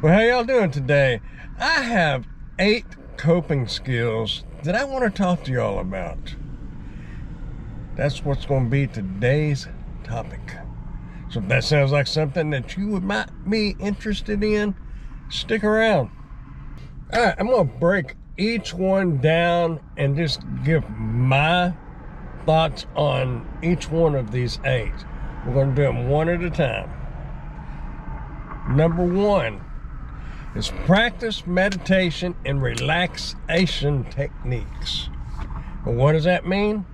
Well, how y'all doing today? I have 8 coping skills that I want to talk to y'all about. That's what's going to be today's topic. So if that sounds like something that you might be interested in, stick around. All right, I'm going to break each one down and just give my thoughts on each one of these 8. We're going to do them one at a time. Number 1 is practice meditation and relaxation techniques. Well, what does that mean?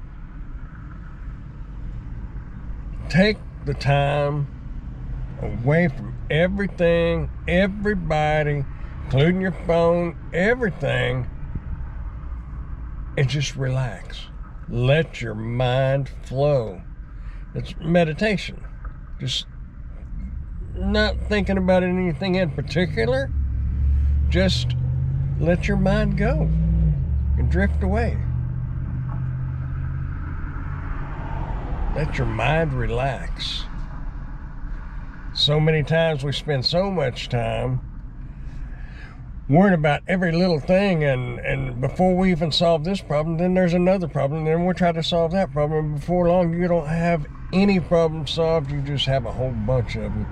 Take the time away from everything, everybody, including your phone, everything, and just relax. Let your mind flow. It's meditation. Just not thinking about anything in particular. Just let your mind go and drift away. Let your mind relax. So many times we spend so much time worrying about every little thing, and before we even solve this problem, then there's another problem, and then we're trying to solve that problem. Before long, you don't have any problem solved, you just have a whole bunch of them.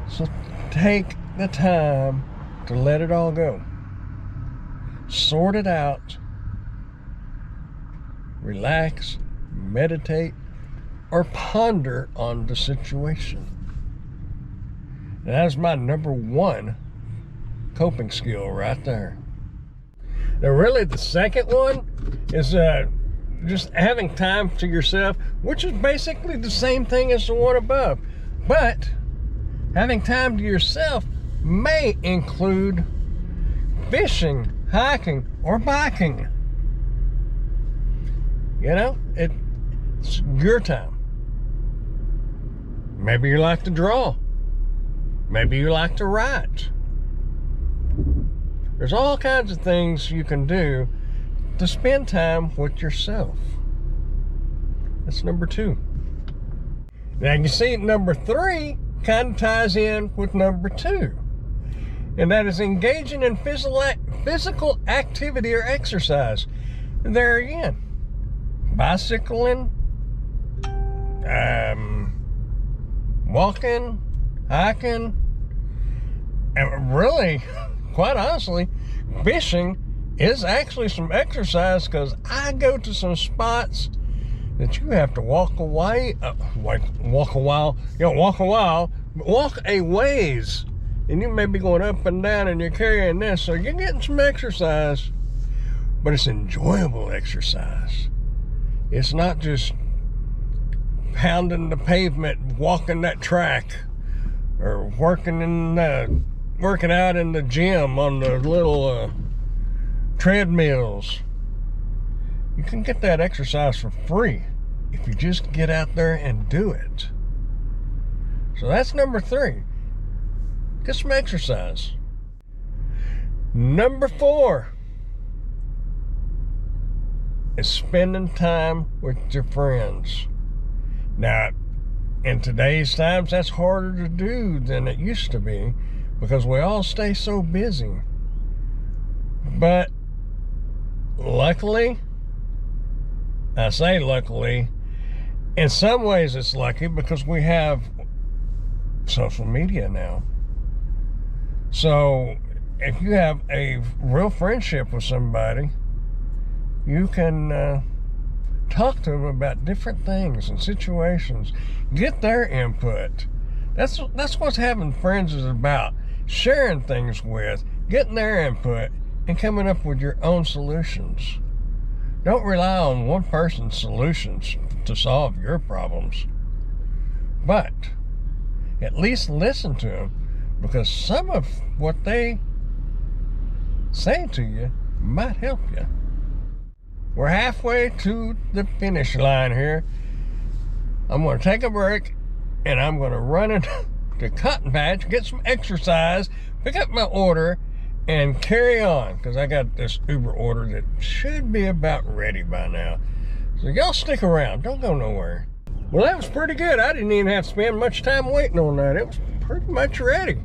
So take the time to let it all go. Sort it out. Relax, meditate, or ponder on the situation. That's my number 1 coping skill right there. Now really the second one is just having time to yourself, which is basically the same thing as the one above. But having time to yourself may include fishing, hiking, or biking. You know, it's your time. Maybe you like to draw. Maybe you like to write. There's all kinds of things you can do to spend time with yourself. That's number 2. Now you see, number 3 kind of ties in with number 2. And that is engaging in physical activity or exercise. And there again, bicycling, walking, hiking, and really, quite honestly, fishing is actually some exercise, because I go to some spots that you have to walk a ways, and you may be going up and down and you're carrying this, so you're getting some exercise, but it's enjoyable exercise. It's not just pounding the pavement, walking that track, or working out in the gym on the little treadmills. You can get that exercise for free if you just get out there and do it. So that's number 3. Get some exercise. Number 4 is spending time with your friends. Now, in today's times, that's harder to do than it used to be, because we all stay so busy. But luckily, I say luckily, in some ways it's lucky, because we have social media now. So if you have a real friendship with somebody, you can talk to them about different things and situations, get their input. That's what having friends is about. Sharing things with, getting their input, and coming up with your own solutions. Don't rely on one person's solutions to solve your problems, but at least listen to them, because some of what they say to you might help you. We're halfway to the finish line here. I'm going to take a break, and I'm going to run into Cotton Patch, get some exercise, pick up my order, and carry on, because I got this Uber order that should be about ready by now. So y'all stick around. Don't go nowhere. Well, that was pretty good. I didn't even have to spend much time waiting on that. It was pretty much ready.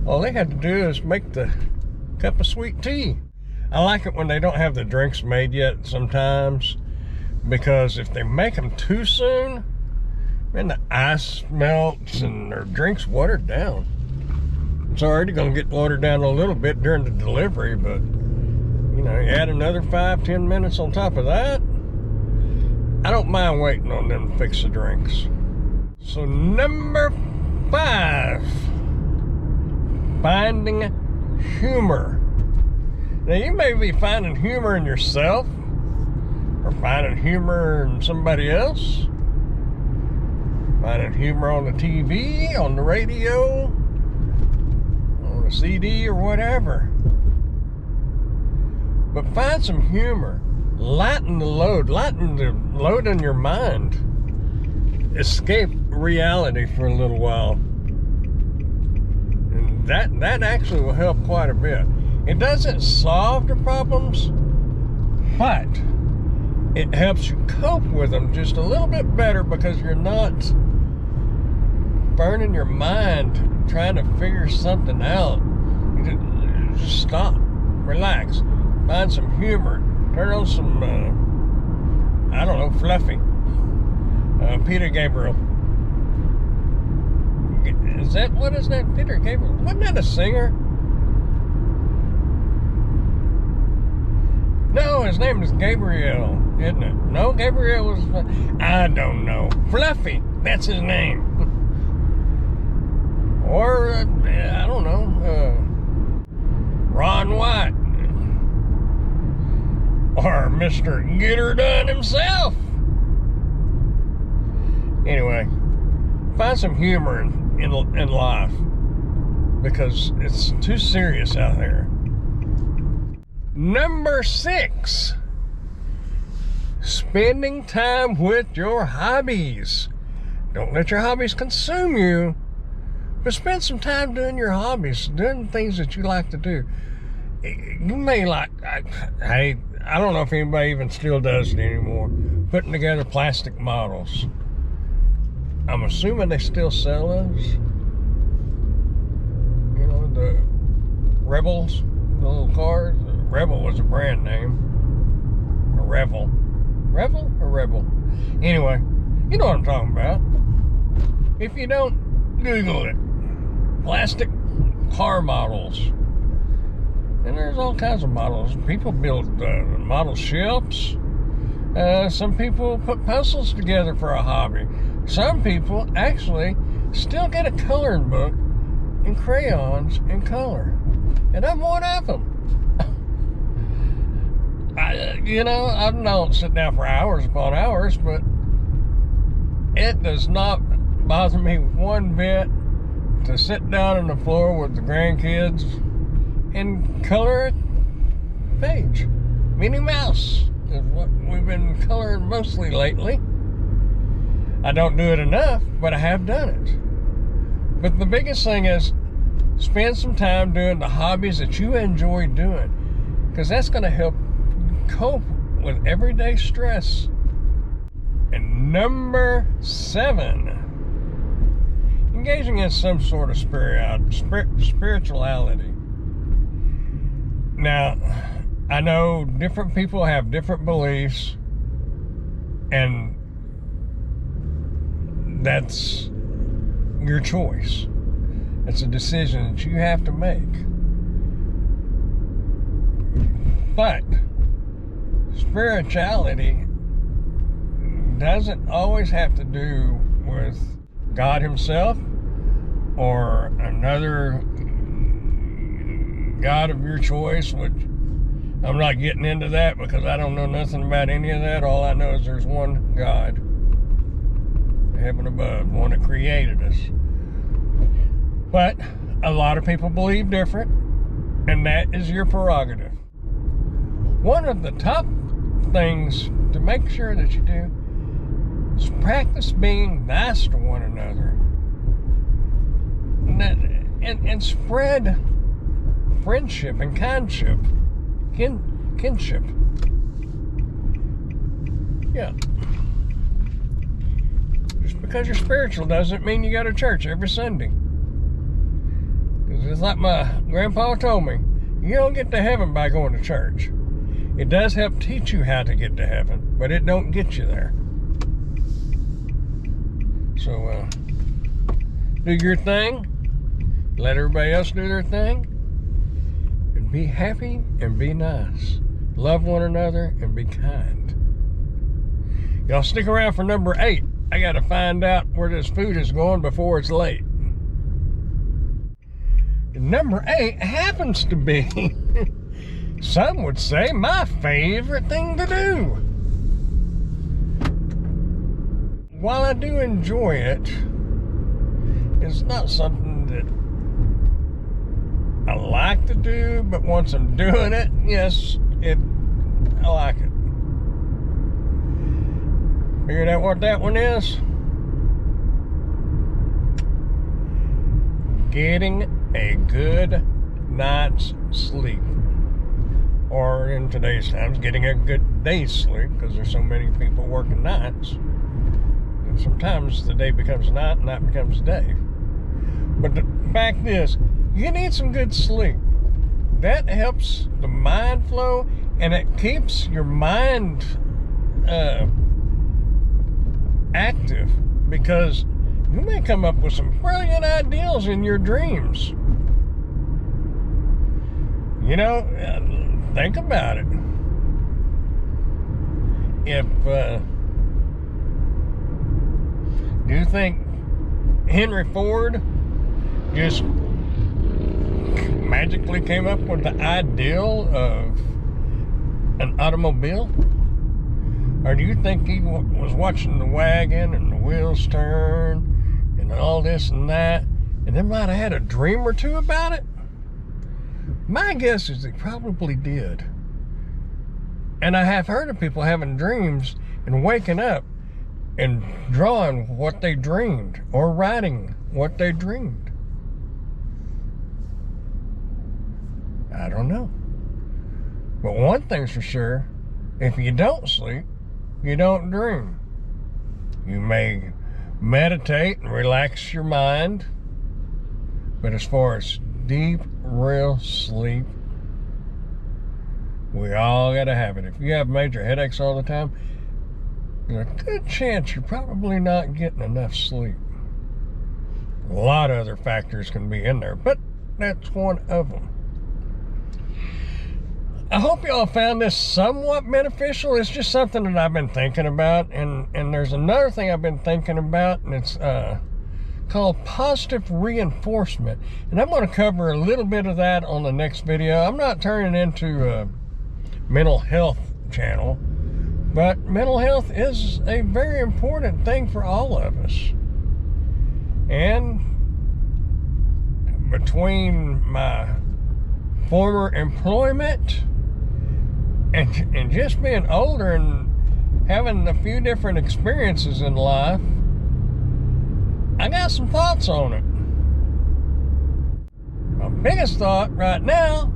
All they had to do is make the cup of sweet tea. I like it when they don't have the drinks made yet sometimes, because if they make them too soon, then the ice melts and their drink's watered down. It's already going to get watered down a little bit during the delivery, but you know, you add another 5-10 minutes on top of that, I don't mind waiting on them to fix the drinks. So number 5, finding humor. Now you may be finding humor in yourself, or finding humor in somebody else, finding humor on the TV, on the radio, on a CD or whatever. But find some humor. Lighten the load in your mind. Escape reality for a little while. And that actually will help quite a bit. It doesn't solve the problems, but it helps you cope with them just a little bit better, because you're not burning your mind trying to figure something out. You just stop, relax, find some humor, turn on some, I don't know, Fluffy, Peter Gabriel. What is that, Peter Gabriel? Wasn't that a singer? No, his name is Gabriel, isn't it? No, Gabriel was, I don't know. Fluffy, that's his name. Or, I don't know, Ron White. Or Mr. Get Her Done himself. Anyway, find some humor in life, because it's too serious out there. Number 6, spending time with your hobbies. Don't let your hobbies consume you, but spend some time doing your hobbies, doing things that you like to do. You may like, hey, I don't know if anybody even still does it anymore, putting together plastic models. I'm assuming they still sell those. You know, the Rebels, the little cars. Rebel was a brand name. Or Revel. Revel or Rebel? Anyway, you know what I'm talking about. If you don't, Google it. Plastic car models. And there's all kinds of models. People build model ships. Some people put puzzles together for a hobby. Some people actually still get a coloring book and crayons and color. And I'm one of them. I don't sit down for hours upon hours, but it does not bother me one bit to sit down on the floor with the grandkids and color a page. Minnie Mouse is what we've been coloring mostly lately. I don't do it enough, but I have done it. But the biggest thing is spend some time doing the hobbies that you enjoy doing, because that's going to help cope with everyday stress. And number 7, engaging in some sort of spirituality. Now, I know different people have different beliefs, and that's your choice. It's a decision that you have to make. But spirituality doesn't always have to do with God himself or another God of your choice, which I'm not getting into that because I don't know nothing about any of that. All I know is there's one God, heaven above, one that created us. But a lot of people believe different, and that is your prerogative. One of the top things to make sure that you do is practice being nice to one another, and spread friendship and kinship, kinship. Yeah. Just because you're spiritual doesn't mean you go to church every Sunday. Because Just like my grandpa told me, you don't get to heaven by going to church. It does help teach you how to get to heaven, but it don't get you there. So, do your thing. Let everybody else do their thing. And be happy and be nice. Love one another and be kind. Y'all stick around for number 8. I got to find out where this food is going before it's late. Number 8 happens to be, some would say, my favorite thing to do. While I do enjoy it, it's not something that I like to do, but once I'm doing it, yes, I like it. Figured out what that one is? Getting a good night's sleep. Or in today's times, getting a good day's sleep, because there's so many people working nights. And sometimes the day becomes night and night becomes day. But the fact is, you need some good sleep. That helps the mind flow, and it keeps your mind active, because you may come up with some brilliant ideas in your dreams. You know, think about it. If do you think Henry Ford just magically came up with the ideal of an automobile? Or do you think he was watching the wagon and the wheels turn and all this and that, and then might have had a dream or two about it? My guess is he probably did. And I have heard of people having dreams and waking up and drawing what they dreamed or writing what they dreamed. I don't know. But one thing's for sure, if you don't sleep, you don't dream. You may meditate and relax your mind, but as far as deep, real sleep, we all gotta have it. If you have major headaches all the time, there's a good chance you're probably not getting enough sleep. A lot of other factors can be in there, but that's one of them. I hope y'all found this somewhat beneficial. It's just something that I've been thinking about, and there's another thing I've been thinking about, and it's called positive reinforcement, and I'm going to cover a little bit of that on the next video. I'm not turning into a mental health channel, but mental health is a very important thing for all of us. And between my former employment and just being older and having a few different experiences in life, I got some thoughts on it. My biggest thought right now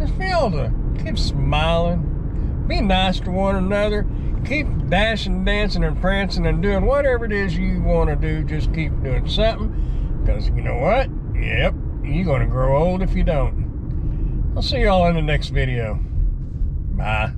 is for y'all to keep smiling, be nice to one another, keep dashing, dancing, and prancing, and doing whatever it is you want to do. Just keep doing something, because you know what? Yep, you're going to grow old if you don't. I'll see y'all in the next video. Bye.